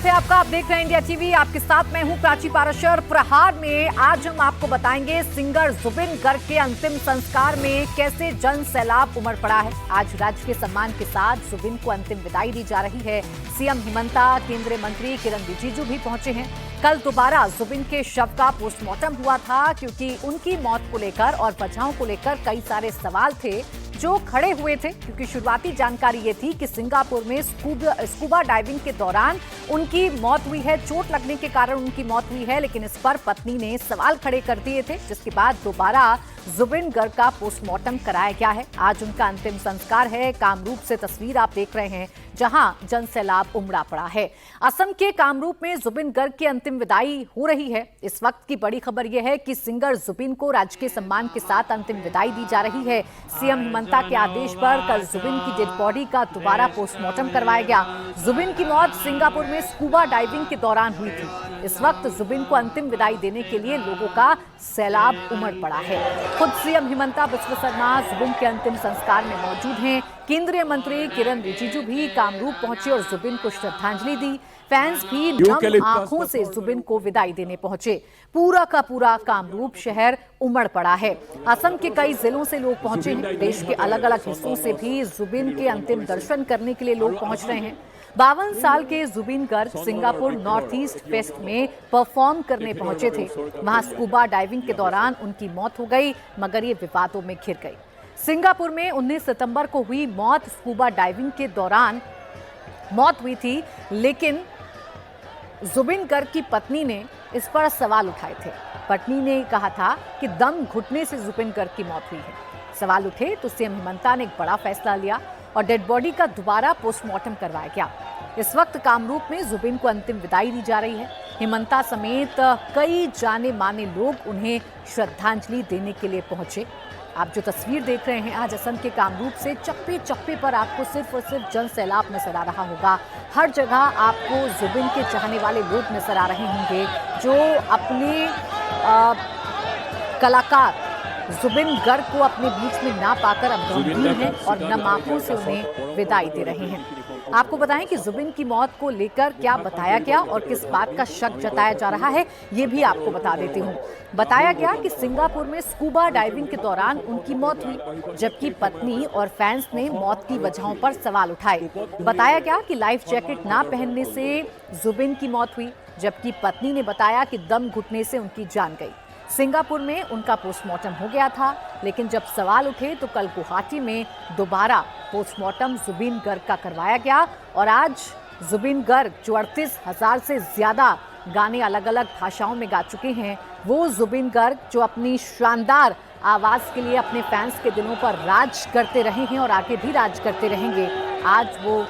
स्वागत है आपका। आप देख रहे हैं इंडिया टीवी। आपके साथ मैं हूं प्राची पाराशर। प्रहार में आज हम आपको बताएंगे सिंगर जुबिन गर्ग के अंतिम संस्कार में कैसे जन सैलाब उमड़ पड़ा है। आज राज्य के सम्मान के साथ जुबिन को अंतिम विदाई दी जा रही है। सीएम हिमंता, केंद्रीय मंत्री किरण रिजिजू भी पहुंचे हैं। कल दोबारा जुबिन के शव का पोस्टमार्टम हुआ था क्योंकि उनकी मौत को लेकर और वजहों को लेकर कई सारे सवाल थे जो खड़े हुए थे। क्योंकि शुरुआती जानकारी ये थी कि सिंगापुर में स्कूबा डाइविंग के दौरान उनकी मौत हुई है, चोट लगने के कारण उनकी मौत हुई है, लेकिन इस पर पत्नी ने सवाल खड़े कर दिए थे, जिसके बाद दोबारा जुबिन गर्ग का पोस्टमार्टम कराया गया है। आज उनका अंतिम संस्कार है। कामरूप से तस्वीर आप देख रहे हैं जहां जन सैलाब उमड़ा पड़ा है। असम के कामरूप में जुबिन गर्ग की अंतिम विदाई हो रही है। इस वक्त की बड़ी खबर यह है कि सिंगर जुबिन को राजकीय सम्मान के साथ अंतिम विदाई दी जा रही है। सीएम हिमंता के आदेश पर कल जुबिन की डेड बॉडी का दोबारा पोस्टमार्टम करवाया गया। जुबिन की मौत सिंगापुर में स्कूबा डाइविंग के दौरान हुई थी। इस वक्त जुबिन को अंतिम विदाई देने के लिए लोगों का सैलाब उमड़ पड़ा है। खुद सीएम हिमंता बिस्वा शर्मा जुबिन के अंतिम संस्कार में मौजूद हैं। केंद्रीय मंत्री किरण रिजिजू भी कामरूप पहुंचे और जुबिन को श्रद्धांजलि दी। फैंस भी नम आंखों से जुबिन को विदाई देने पहुंचे। पूरा का पूरा कामरूप शहर उमड़ पड़ा है। असम के कई जिलों से लोग पहुंचे हैं। देश के अलग अलग हिस्सों से भी जुबिन के अंतिम दर्शन करने के लिए लोग पहुंच रहे हैं। 52 साल के Zubeen Garg Singapore North East Fest में परफॉर्म करने पहुंचे थे। वहां स्कूबा डाइविंग के दौरान उनकी मौत हो गई, मगर ये विवादों में घिर गई। सिंगापुर में 19 सितंबर को हुई मौत स्कूबा डाइविंग के दौरान मौत हुई थी, लेकिन जुबिन गर्ग की पत्नी ने इस पर सवाल उठाए थे। पत्नी ने कहा था कि दम घुटने से जुबिन गर्ग की मौत हुई है। सवाल उठे तो सीएम हिमंता ने एक बड़ा फैसला लिया और डेड बॉडी का दोबारा पोस्टमार्टम करवाया गया। इस वक्त कामरूप में जुबिन को अंतिम विदाई दी जा रही है। हिमंता समेत कई जाने माने लोग उन्हें श्रद्धांजलि देने के लिए पहुंचे। आप जो तस्वीर देख रहे हैं आज असम के कामरूप से, चप्पे चप्पे पर आपको सिर्फ और सिर्फ जन सैलाब नजर आ रहा होगा। हर जगह आपको जुबिन के चाहने वाले लोग नजर आ रहे होंगे जो अपने कलाकार जुबिन गर्ग को अपने बीच में ना पाकर अब गमगीन हैं और नम आंखों से उन्हें विदाई दे रहे हैं। आपको बताएं कि जुबिन की मौत को लेकर क्या बताया गया और किस बात का शक जताया जा रहा है, ये भी आपको बता देती हूँ। बताया गया कि सिंगापुर में स्कूबा डाइविंग के दौरान उनकी मौत हुई, जबकि पत्नी और फैंस ने मौत की वजहों पर सवाल उठाए। बताया गया कि लाइफ जैकेट ना पहनने से जुबिन की मौत हुई, जबकि पत्नी ने बताया कि दम घुटने से उनकी जान गई। सिंगापुर में उनका पोस्टमार्टम हो गया था, लेकिन जब सवाल उठे तो कल गुवाहाटी में दोबारा पोस्टमार्टम जुबिन गर्ग का करवाया गया। और आज जुबिन गर्ग जो 38,000 से ज्यादा गाने अलग अलग भाषाओं में गा चुके हैं, वो जुबिन गर्ग जो अपनी शानदार आवाज़ के लिए अपने फैंस के दिलों पर राज करते रहे हैं और आगे भी राज करते रहेंगे, आज वो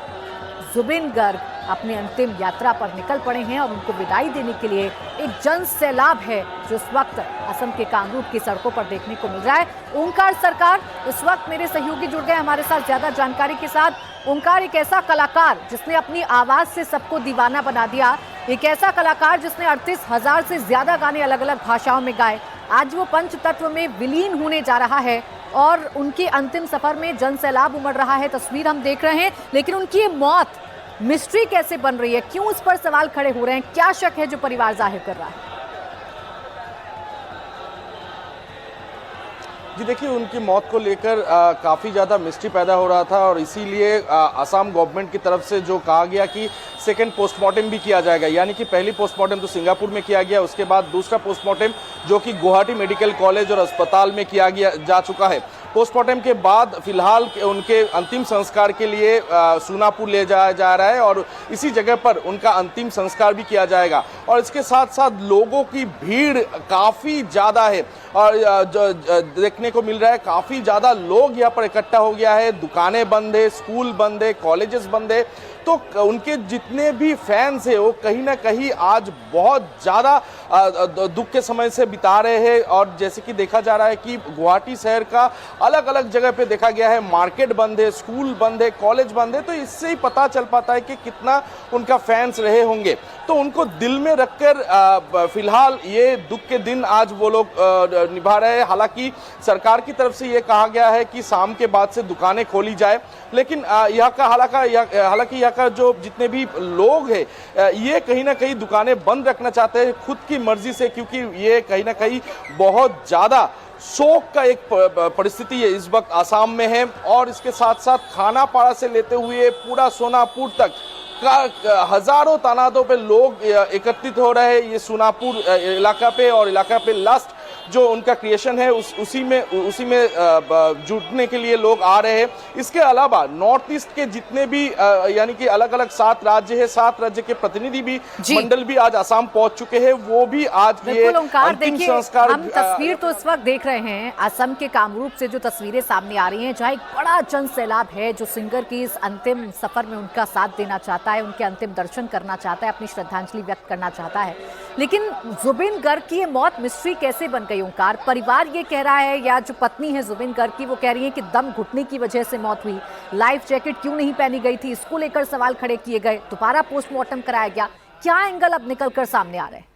जुबिन गर्ग अपने अंतिम यात्रा पर निकल पड़े हैं और उनको विदाई देने के लिए एक जन सैलाब है जो इस वक्त असम के कामरूप की सड़कों पर देखने को मिल रहा है। ओंकार सरकार, इस वक्त मेरे सहयोगी जुड़ गए हमारे साथ ज्यादा जानकारी के साथ। ओंकार, एक ऐसा कलाकार जिसने अपनी आवाज से सबको दीवाना बना दिया, एक ऐसा कलाकार जिसने 38,000 से ज्यादा गाने अलग अलग भाषाओं में गाए, आज वो पंच तत्व में विलीन होने जा रहा है और उनके अंतिम सफर में जन सैलाब उमड़ रहा है। तस्वीर हम देख रहे हैं, लेकिन उनकी ये मौत मिस्ट्री कैसे बन रही है, क्यों इस पर सवाल खड़े हो रहे हैं, क्या शक है जो परिवार जाहिर कर रहा है? जी देखिए, उनकी मौत को लेकर काफ़ी ज़्यादा मिस्ट्री पैदा हो रहा था और इसीलिए असम गवर्नमेंट की तरफ से जो कहा गया कि सेकंड पोस्टमार्टम भी किया जाएगा, यानी कि पहली पोस्टमार्टम तो सिंगापुर में किया गया, उसके बाद दूसरा पोस्टमार्टम जो कि गुवाहाटी मेडिकल कॉलेज और अस्पताल में किया गया जा चुका है। पोस्टमार्टम के बाद फिलहाल उनके अंतिम संस्कार के लिए सूनापुर ले जाया जा रहा है और इसी जगह पर उनका अंतिम संस्कार भी किया जाएगा। और इसके साथ साथ लोगों की भीड़ काफ़ी ज़्यादा है और जो देखने को मिल रहा है, काफ़ी ज़्यादा लोग यहाँ पर इकट्ठा हो गया है। दुकानें बंद है, स्कूल बंद है, कॉलेजेस बंद है, तो उनके जितने भी फैंस हैं वो कहीं ना कहीं आज बहुत ज़्यादा दुख के समय से बिता रहे हैं। और जैसे कि देखा जा रहा है कि गुवाहाटी शहर का अलग अलग जगह पे देखा गया है, मार्केट बंद है, स्कूल बंद है, कॉलेज बंद है, तो इससे ही पता चल पाता है कि कितना उनका फैंस रहे होंगे। तो उनको दिल में रखकर फिलहाल ये दुख के दिन आज वो लोग निभा रहे हैं। हालांकि सरकार की तरफ से ये कहा गया है कि शाम के बाद से दुकानें खोली जाए, लेकिन यहाँ का हालांकि यहाँ का जो जितने भी लोग हैं ये कहीं ना कहीं दुकानें बंद रखना चाहते हैं खुद की मर्जी से, क्योंकि ये कहीं ना कहीं बहुत ज़्यादा शोक का एक परिस्थिति है इस वक्त आसाम में है। और इसके साथ साथ खानापाड़ा से लेते हुए पूरा सोनापुर तक का हजारों तादादों पे लोग एकत्रित हो रहे हैं ये सोनापुर इलाका पे, और इलाका पे लास्ट जो उनका क्रिएशन है उसी में जुटने के लिए लोग आ रहे हैं। इसके अलावा नॉर्थ ईस्ट के जितने भी यानी कि अलग अलग 7 राज्य है, 7 राज्य के प्रतिनिधि भी मंडल भी आज आसाम पहुंच चुके हैं। वो भी आज ये अंतिम संस्कार, हम तस्वीर तो इस वक्त देख रहे हैं असम के कामरूप से जो तस्वीरें सामने आ रही हैं, जहां एक बड़ा जन सैलाब है जो सिंगर की इस अंतिम सफर में उनका साथ देना चाहता है, उनके अंतिम दर्शन करना चाहता है, अपनी श्रद्धांजलि व्यक्त करना चाहता है। लेकिन जुबिन गर्ग की ये मौत मिस्ट्री कैसे बन गई ओंकार? परिवार ये कह रहा है, या जो पत्नी है जुबिन गर्ग की वो कह रही है कि दम घुटने की वजह से मौत हुई, लाइफ जैकेट क्यों नहीं पहनी गई थी, इसको लेकर सवाल खड़े किए गए, दोबारा पोस्टमार्टम कराया गया। क्या एंगल अब निकलकर सामने आ रहे हैं?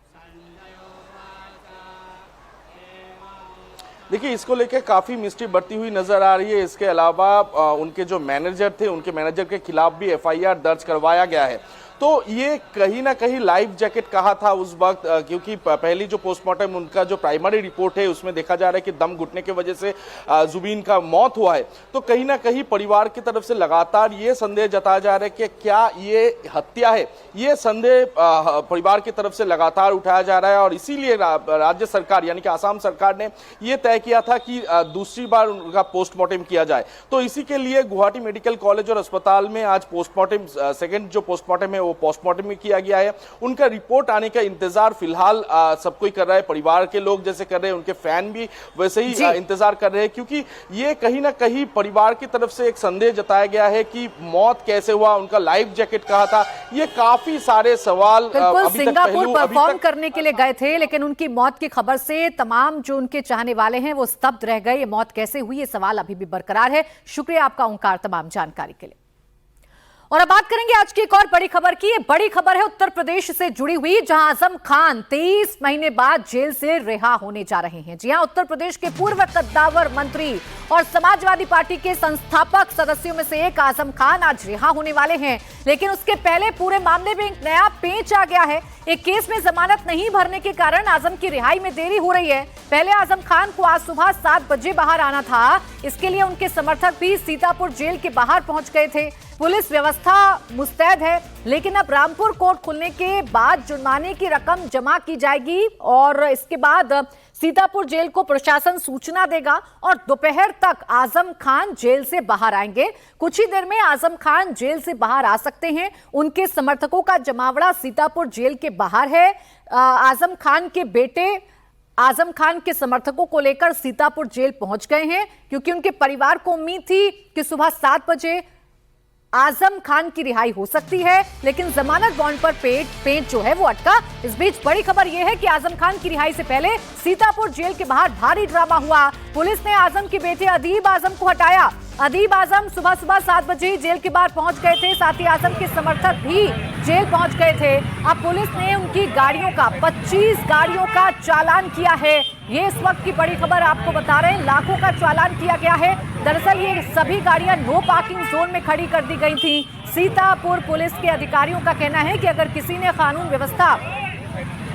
देखिए, इसको लेकर काफी मिस्ट्री बढ़ती हुई नजर आ रही है। इसके अलावा उनके जो मैनेजर थे, उनके मैनेजर के खिलाफ भी एफआईआर दर्ज करवाया गया है। तो ये कहीं ना कहीं लाइफ जैकेट कहा था उस वक्त, क्योंकि पहली जो पोस्टमार्टम उनका जो प्राइमरी रिपोर्ट है उसमें देखा जा रहा है कि दम घुटने की वजह से जुबिन का मौत हुआ है। तो कहीं ना कहीं परिवार की तरफ से लगातार ये संदेह जताया जा रहा है कि क्या ये हत्या है, ये संदेह परिवार की तरफ से लगातार उठाया जा रहा है। और इसीलिए राज्य सरकार यानी कि आसाम सरकार ने यह तय किया था कि दूसरी बार उनका पोस्टमार्टम किया जाए। तो इसी के लिए गुवाहाटी मेडिकल कॉलेज और अस्पताल में आज पोस्टमार्टम सेकेंड जो पोस्टमार्टम है वो पोस्टमार्टम में किया गया है। उनका रिपोर्ट आने का इंतजार फिलहाल सब कोई कर रहा है, परिवार के लोग जैसे कर रहे हैं, उनके फैन भी वैसे ही इंतजार कर रहे हैं, क्योंकि ये कहीं ना कहीं परिवार की तरफ से एक संदेह जताया गया है कि मौत कैसे हुआ, उनका लाइफ जैकेट कहा था, ये काफी सारे सवाल अभी सिंगापुर परफॉर्म करने के लिए गए थे, लेकिन उनकी मौत की खबर से तमाम जो उनके चाहने वाले हैं वो स्तब्ध रह गए। ये मौत कैसे हुई, ये सवाल अभी भी बरकरार है। शुक्रिया आपका ओंकार तमाम जानकारी के लिए। और अब बात करेंगे आज की एक और बड़ी खबर की। ये बड़ी खबर है उत्तर प्रदेश से जुड़ी हुई, जहां आजम खान 23 महीने बाद जेल से रिहा होने जा रहे हैं। जी हां, उत्तर प्रदेश के पूर्व कद्दावर मंत्री और समाजवादी पार्टी के संस्थापक सदस्यों में से एक आजम खान आज रिहा होने वाले हैं। लेकिन उसके पहले पूरे मामले में एक नया पेंच आ गया है। एक केस में जमानत नहीं भरने के कारण आजम की रिहाई में देरी हो रही है। पहले आजम खान को आज सुबह 7 बजे बाहर आना था, इसके लिए उनके समर्थक भी सीतापुर जेल के बाहर पहुंच गए थे। पुलिस व्यवस्था मुस्तैद है, लेकिन अब रामपुर कोर्ट खुलने के बाद जुर्माने की रकम जमा की जाएगी और इसके बाद सीतापुर जेल को प्रशासन सूचना देगा और दोपहर तक आजम खान जेल से बाहर आएंगे। कुछ ही देर में आजम खान जेल से बाहर आ सकते हैं। उनके समर्थकों का जमावड़ा सीतापुर जेल के बाहर है। आजम खान के बेटे आजम खान के समर्थकों को लेकर सीतापुर जेल पहुंच गए हैं, क्योंकि उनके परिवार को उम्मीद थी कि सुबह 7 बजे आजम खान की रिहाई हो सकती है, लेकिन जमानत बॉन्ड पर पेंच जो है वो अटका। इस बीच बड़ी खबर यह है कि आजम खान की रिहाई से पहले सीतापुर जेल के बाहर भारी ड्रामा हुआ। पुलिस ने आजम के बेटे अदीब आजम को हटाया। अदीब आजम सुबह 7 बजे जेल के बाहर पहुंच गए थे, साथ ही आजम के समर्थक भी जेल पहुंच गए थे। अब पुलिस ने उनकी गाड़ियों का 25 गाड़ियों का चालान किया है। ये इस वक्त की बड़ी खबर आपको बता रहे हैं, लाखों का चालान किया गया है। दरअसल ये सभी गाड़ियां नो पार्किंग जोन में खड़ी कर दी गई थी। सीतापुर पुलिस के अधिकारियों का कहना है कि अगर किसी ने कानून व्यवस्था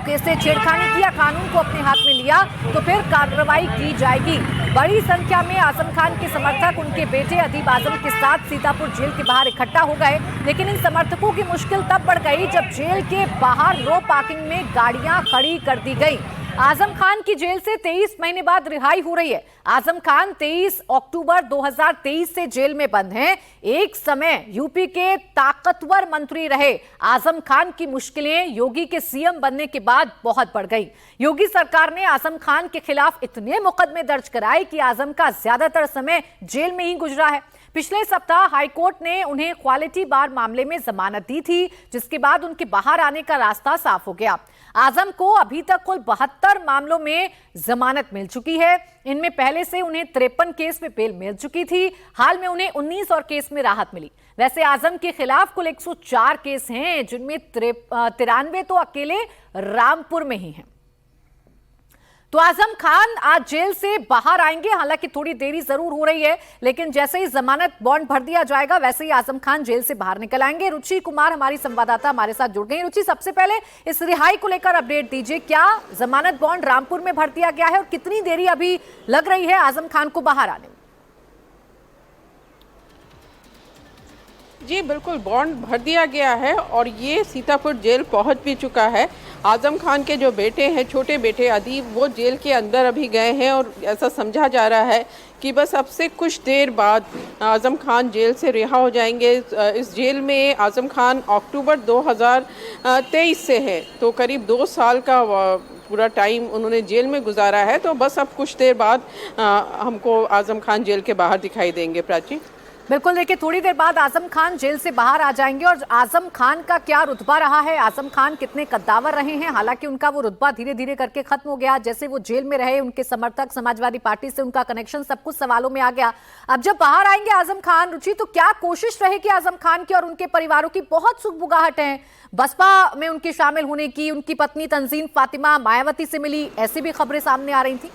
से छेड़खानी किया, कानून को अपने हाथ में लिया, तो फिर कार्रवाई की जाएगी। बड़ी संख्या में आजम खान के समर्थक उनके बेटे अदीब आजम के साथ सीतापुर जेल के बाहर इकट्ठा हो गए, लेकिन इन समर्थकों की मुश्किल तब बढ़ गई जब जेल के बाहर नो पार्किंग में गाड़ियां खड़ी कर दी गई। आजम खान की जेल से 23 महीने बाद रिहाई हो रही है। आजम खान 23 अक्टूबर 2023 से जेल में बंद हैं। एक समय यूपी के ताकतवर मंत्री रहे आजम खान की मुश्किलें योगी के सीएम बनने के बाद बहुत बढ़ गई। योगी सरकार ने आजम खान के खिलाफ इतने मुकदमे दर्ज कराए कि आजम का ज्यादातर समय जेल में ही गुजरा है। पिछले सप्ताह हाईकोर्ट ने उन्हें क्वालिटी बार मामले में जमानत दी थी, जिसके बाद उनके बाहर आने का रास्ता साफ हो गया। आजम को अभी तक कुल 72 मामलों में जमानत मिल चुकी है। इनमें पहले से उन्हें 53 केस में बेल मिल चुकी थी। हाल में उन्हें 19 और केस में राहत मिली। वैसे आजम के खिलाफ कुल 104 केस हैं, जिनमें 93 तो अकेले रामपुर में ही हैं। तो आजम खान आज जेल से बाहर आएंगे। हालांकि थोड़ी देरी जरूर हो रही है, लेकिन जैसे ही जमानत बॉन्ड भर दिया जाएगा वैसे ही आजम खान जेल से बाहर निकल आएंगे। रुचि कुमार हमारी संवाददाता हमारे साथ जुड़ गई। रुचि, सबसे पहले इस रिहाई को लेकर अपडेट दीजिए। क्या जमानत बॉन्ड रामपुर में भर दिया गया है और कितनी देरी अभी लग रही है आजम खान को बाहर आने में? जी बिल्कुल, बॉन्ड भर दिया गया है और ये सीतापुर जेल पहुंच भी चुका है। आजम खान के जो बेटे हैं, छोटे बेटे अदीब, वो जेल के अंदर अभी गए हैं और ऐसा समझा जा रहा है कि बस अब से कुछ देर बाद आजम खान जेल से रिहा हो जाएंगे। इस जेल में आजम खान अक्टूबर 2023 से है, तो करीब 2 साल का पूरा टाइम उन्होंने जेल में गुजारा है। तो बस अब कुछ देर बाद हमको आजम खान जेल के बाहर दिखाई देंगे। प्राची, बिल्कुल, देखिए थोड़ी देर बाद आजम खान जेल से बाहर आ जाएंगे। और आजम खान का क्या रुतबा रहा है, आजम खान कितने कद्दावर रहे हैं? हालांकि उनका वो रुतबा धीरे धीरे करके खत्म हो गया। जैसे वो जेल में रहे, उनके समर्थक, समाजवादी पार्टी से उनका कनेक्शन, सब कुछ सवालों में आ गया। अब जब बाहर आएंगे आजम खान, रुचि, तो क्या कोशिश रहेगी आजम खान की और उनके परिवारों की? बहुत सुगबुगाहट है बसपा में उनके शामिल होने की। उनकी पत्नी तंजीम फातिमा मायावती से मिली, ऐसी भी खबरें सामने आ रही थी।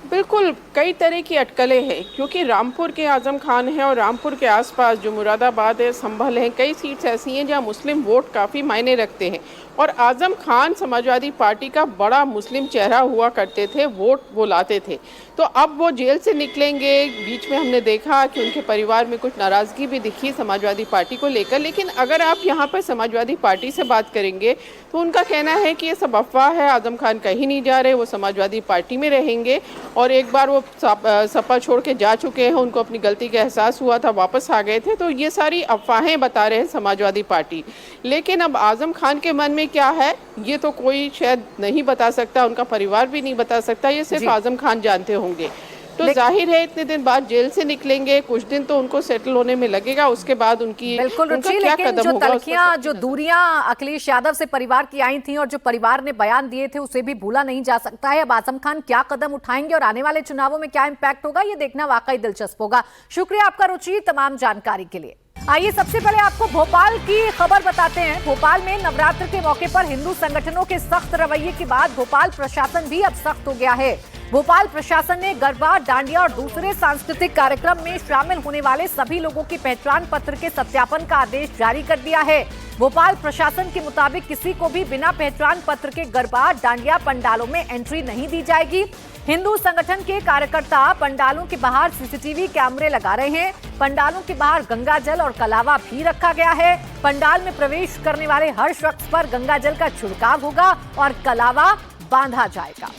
बिल्कुल, कई तरह की अटकलें हैं क्योंकि रामपुर के आजम खान हैं और रामपुर के आसपास जो मुरादाबाद है, संभल है, कई सीट्स ऐसी हैं जहां मुस्लिम वोट काफ़ी मायने रखते हैं। और आजम खान समाजवादी पार्टी का बड़ा मुस्लिम चेहरा हुआ करते थे, वोट वो लाते थे। तो अब वो जेल से निकलेंगे। बीच में हमने देखा कि उनके परिवार में कुछ नाराज़गी भी दिखी समाजवादी पार्टी को लेकर, लेकिन अगर आप यहाँ पर समाजवादी पार्टी से बात करेंगे तो उनका कहना है कि ये सब अफवाह है, आजम खान कहीं नहीं जा रहे, वो समाजवादी पार्टी में रहेंगे। और एक बार वो सपा छोड़ के जा चुके हैं, उनको अपनी गलती का एहसास हुआ था, वापस आ गए थे। तो ये सारी अफवाहें बता रहे हैं समाजवादी पार्टी। लेकिन अब आजम खान के मन में क्या है ये तो कोई शायद नहीं बता सकता, उनका परिवार भी नहीं बता सकता, ये सिर्फ आजम खान जानते होंगे। तो जाहिर है इतने दिन बाद जेल से निकलेंगे, कुछ दिन तो उनको सेटल होने में लगेगा, उसके बाद उनकी बिल्कुल रुचि, लेकिन जो तलखियां, जो दूरियां अखिलेश यादव से परिवार की आई थी और जो परिवार ने बयान दिए थे, उसे भी भूला नहीं जा सकता है। अब आजम खान क्या कदम उठाएंगे और आने वाले चुनावों में क्या इम्पैक्ट होगा, ये देखना वाकई दिलचस्प होगा। शुक्रिया आपका रुचि तमाम जानकारी के लिए। आइए सबसे पहले आपको भोपाल की खबर बताते हैं। भोपाल में नवरात्र के मौके पर हिंदू संगठनों के सख्त रवैये के बाद भोपाल प्रशासन भी अब सख्त हो गया है। भोपाल प्रशासन ने गरबा, डांडिया और दूसरे सांस्कृतिक कार्यक्रम में शामिल होने वाले सभी लोगों की पहचान पत्र के सत्यापन का आदेश जारी कर दिया है। भोपाल प्रशासन के मुताबिक किसी को भी बिना पहचान पत्र के गरबा, डांडिया पंडालों में एंट्री नहीं दी जाएगी। हिंदू संगठन के कार्यकर्ता पंडालों के बाहर सीसीटीवी कैमरे लगा रहे हैं। पंडालों के बाहर गंगा जल और कलावा भी रखा गया है। पंडाल में प्रवेश करने वाले हर शख्स पर गंगा जल का छिड़काव होगा और कलावा बांधा जाएगा।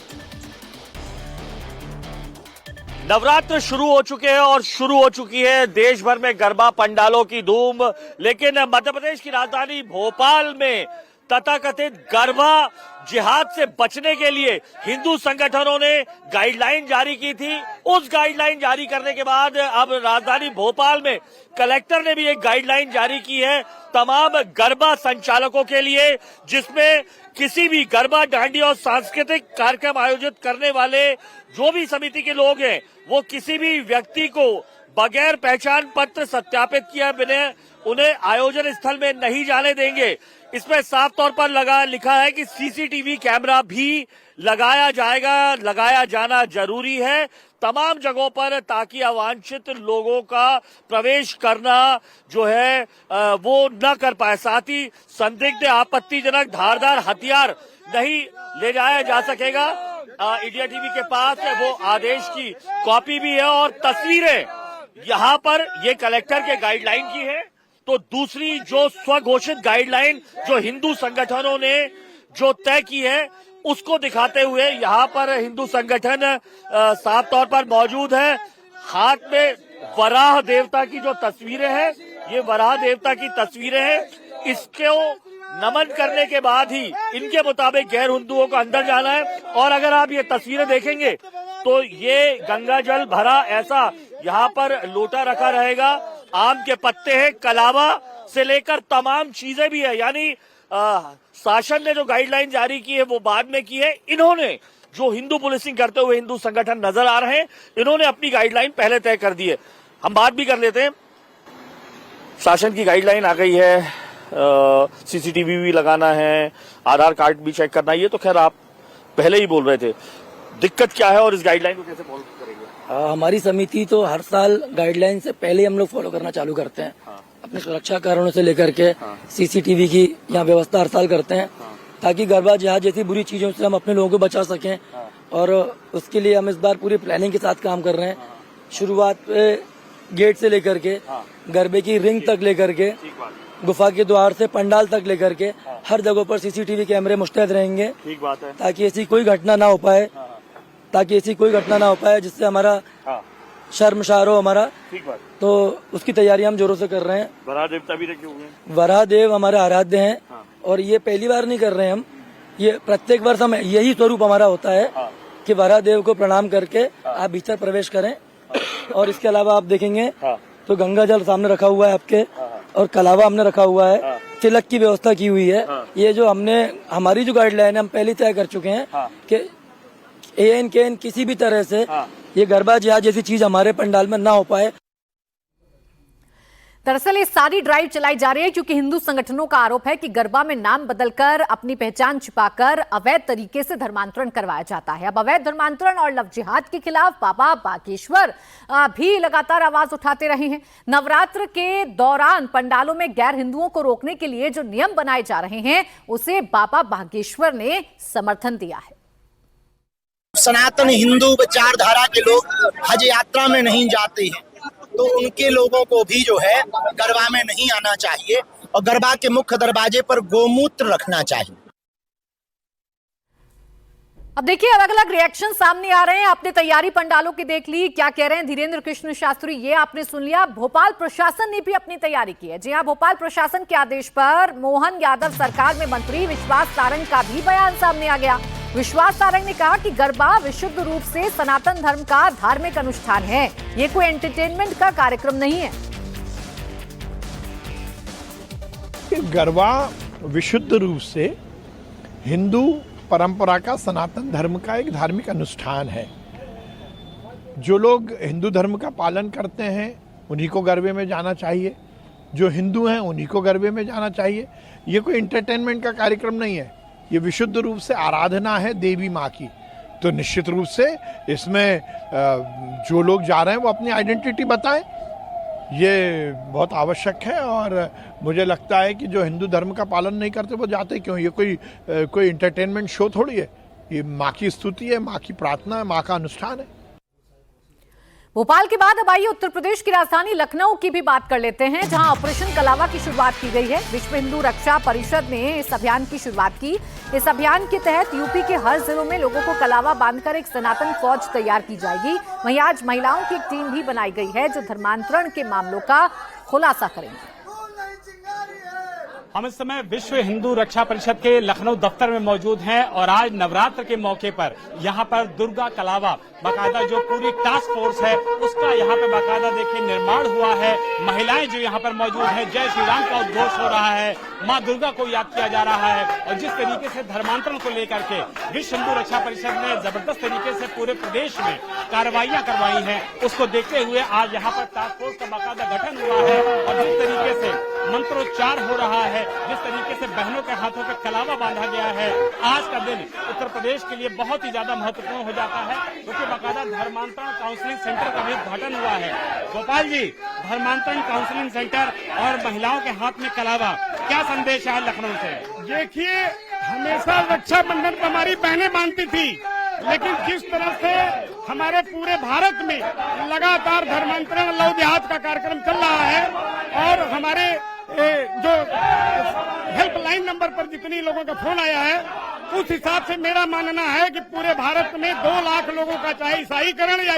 नवरात्र शुरू हो चुके हैं और शुरू हो चुकी है देश भर में गरबा पंडालों की धूम। लेकिन मध्य प्रदेश की राजधानी भोपाल में तथाकथित गरबा जिहाद से बचने के लिए हिंदू संगठनों ने गाइडलाइन जारी की थी। उस गाइडलाइन जारी करने के बाद अब राजधानी भोपाल में कलेक्टर ने भी एक गाइडलाइन जारी की है तमाम गरबा संचालकों के लिए, जिसमें किसी भी गरबा, डांडिया और सांस्कृतिक कार्यक्रम आयोजित करने वाले जो भी समिति के लोग हैं, वो किसी भी व्यक्ति को बगैर पहचान पत्र सत्यापित किए बिना उन्हें आयोजन स्थल में नहीं जाने देंगे। इसमें साफ तौर पर लिखा है कि सीसीटीवी कैमरा भी लगाया जाएगा, लगाया जाना जरूरी है तमाम जगहों पर, ताकि अवांछित लोगों का प्रवेश करना जो है वो न कर पाए। साथ ही संदिग्ध, आपत्तिजनक, धारदार हथियार नहीं ले जाया जा सकेगा। इंडिया टीवी के पास वो आदेश की कॉपी भी है और तस्वीरें यहाँ पर ये कलेक्टर के गाइडलाइन की है। तो दूसरी जो स्वघोषित गाइडलाइन जो हिंदू संगठनों ने जो तय की है, उसको दिखाते हुए यहाँ पर हिंदू संगठन साफ तौर पर मौजूद है। हाथ में वराह देवता की जो तस्वीरें हैं, ये वराह देवता की तस्वीरें हैं। इसको नमन करने के बाद ही इनके मुताबिक गैर हिंदुओं को अंदर जाना है। और अगर आप ये तस्वीरें देखेंगे तो ये गंगा जल भरा ऐसा यहाँ पर लोटा रखा रहेगा। आम के पत्ते हैं, कलावा से लेकर तमाम चीजें भी है। यानी शासन ने जो गाइडलाइन जारी की है वो बाद में की है। इन्होंने जो हिंदू पुलिसिंग करते हुए हिंदू संगठन नजर आ रहे हैं, इन्होंने अपनी गाइडलाइन पहले तय कर दी है। हम बात भी कर लेते हैं। शासन की गाइडलाइन आ गई है, सीसीटीवी भी लगाना है, आधार कार्ड भी चेक करना है। ये तो खैर आप पहले ही बोल रहे थे, दिक्कत क्या है और इस गाइडलाइन को कैसे फॉलो करेंगे? हमारी समिति तो हर साल गाइडलाइन से पहले हम लोग फॉलो करना चालू करते हैं। अपने सुरक्षा कारणों से लेकर के सीसीटीवी की यहाँ व्यवस्था हर साल करते हैं, ताकि गरबा जहाज जैसी बुरी चीजों से हम अपने लोगों को बचा सकें। और उसके लिए हम इस बार पूरी प्लानिंग के साथ काम कर रहे हैं। शुरुआत गेट से लेकर के गरबे की रिंग तक लेकर के गुफा के द्वार से पंडाल तक लेकर के हर जगह पर सीसीटीवी कैमरे मुस्तैद रहेंगे। ठीक बात है। ताकि ऐसी कोई घटना ना हो पाए जिससे हमारा शर्मसार हो हमारा। ठीक बात। तो उसकी तैयारी हम जोरों से कर रहे हैं। वराह देवता भी रखे हुए हैं। वराह देव हमारे आराध्य हैं। और ये पहली बार नहीं कर रहे हैं हम, ये प्रत्येक वर्ष हम यही स्वरूप हमारा होता है कि वराह देव को प्रणाम करके आप भीतर प्रवेश करें। और इसके अलावा आप देखेंगे तो गंगा जल सामने रखा हुआ है आपके, और कलावा हमने रखा हुआ है, तिलक की व्यवस्था की हुई है। ये जो हमारी जो गाइडलाइन है हम पहले तय कर चुके हैं कि AN किसी भी तरह से ये गरबा जहाज जैसी चीज हमारे पंडाल में ना हो पाए। दरअसल ये सारी ड्राइव चलाई जा रही है क्योंकि हिंदू संगठनों का आरोप है कि गरबा में नाम बदलकर अपनी पहचान छिपाकर अवैध तरीके से धर्मांतरण करवाया जाता है। अब अवैध धर्मांतरण और लव जिहाद के खिलाफ बाबा बागेश्वर भी लगातार आवाज उठाते रहे हैं। नवरात्र के दौरान पंडालों में गैर हिंदुओं को रोकने के लिए जो नियम बनाए जा रहे हैं उसे बाबा बागेश्वर ने समर्थन दिया है। सनातन हिंदू विचारधारा के लोग हज यात्रा में नहीं जाते हैं, तो उनके लोगों को भी जो है गरबा में नहीं आना चाहिए और गरबा के मुख्य दरवाजे पर गोमूत्र रखना चाहिए। अब देखिए अलग अलग रिएक्शन सामने आ रहे हैं। आपने तैयारी पंडालों की देख ली, क्या कह रहे हैं धीरेन्द्र कृष्ण शास्त्री, ये आपने सुन लिया। भोपाल प्रशासन ने भी अपनी तैयारी की है। जी हाँ, भोपाल प्रशासन के आदेश पर मोहन यादव सरकार में मंत्री विश्वास सारंग का भी बयान सामने आ गया। विश्वास सारंग ने कहा कि गरबा विशुद्ध रूप से सनातन धर्म का धार्मिक अनुष्ठान है, ये कोई एंटरटेनमेंट का कार्यक्रम नहीं है। गरबा विशुद्ध रूप से हिंदू परंपरा का, सनातन धर्म का एक धार्मिक अनुष्ठान है। जो लोग हिंदू धर्म का पालन करते हैं उन्हीं को गरबे में जाना चाहिए, जो हिंदू हैं उन्हीं को गरबे में जाना चाहिए। ये कोई एंटरटेनमेंट का कार्यक्रम नहीं है, ये विशुद्ध रूप से आराधना है देवी माँ की। तो निश्चित रूप से इसमें जो लोग जा रहे हैं वो अपनी आइडेंटिटी बताएं, ये बहुत आवश्यक है। और मुझे लगता है कि जो हिंदू धर्म का पालन नहीं करते वो जाते क्यों? ये कोई एंटरटेनमेंट शो थोड़ी है, ये माँ की स्तुति है, माँ की प्रार्थना है, माँ का अनुष्ठान है। भोपाल के बाद अब आइए उत्तर प्रदेश की राजधानी लखनऊ की भी बात कर लेते हैं, जहां ऑपरेशन कलावा की शुरुआत की गई है। विश्व हिंदू रक्षा परिषद ने इस अभियान की शुरुआत की। इस अभियान के तहत यूपी के हर जिलों में लोगों को कलावा बांधकर एक सनातन फौज तैयार की जाएगी। वहीं आज महिलाओं की एक टीम भी बनाई गई है जो धर्मांतरण के मामलों का खुलासा करेंगे। हम इस समय विश्व हिंदू रक्षा परिषद के लखनऊ दफ्तर में मौजूद हैं और आज नवरात्र के मौके पर यहाँ पर दुर्गा कलावा बाकायदा जो पूरी टास्क फोर्स है उसका यहाँ पे बाकायदा देखिए निर्माण हुआ है। महिलाएं जो यहाँ पर मौजूद हैं, जय श्री राम का उद्घोष हो रहा है, माँ दुर्गा को याद किया जा रहा है। और जिस तरीके से धर्मांतरण को लेकर के विश्व हिंदू रक्षा परिषद ने जबरदस्त तरीके से पूरे प्रदेश में कार्रवाइयां करवाई हैं, उसको देखते हुए आज यहाँ पर टास्क फोर्स का बाकायदा गठन हुआ है। और जिस तरीके से मंत्रोच्चार हो रहा है, जिस तरीके से बहनों के हाथों पे कलावा बांधा गया है, आज का दिन उत्तर प्रदेश के लिए बहुत ही ज्यादा महत्वपूर्ण हो जाता है, क्योंकि बाकायदा धर्मांतरण काउंसलिंग सेंटर का भी उद्घाटन हुआ है। गोपाल जी, धर्मांतरण काउंसलिंग सेंटर और महिलाओं के हाथ में कलावा, क्या संदेश है लखनऊ से? देखिए, हमेशा रक्षाबंधन पर हमारी बहनें बांधती थी, लेकिन जिस तरह से हमारे पूरे भारत में लगातार धर्मांतरण लव जिहाद का कार्यक्रम चल रहा है और हमारे जो हेल्पलाइन नंबर पर जितनी लोगों का फोन आया है, उस हिसाब से मेरा मानना है कि पूरे भारत में 2 लाख लोगों का, चाहे ईसाईकरण या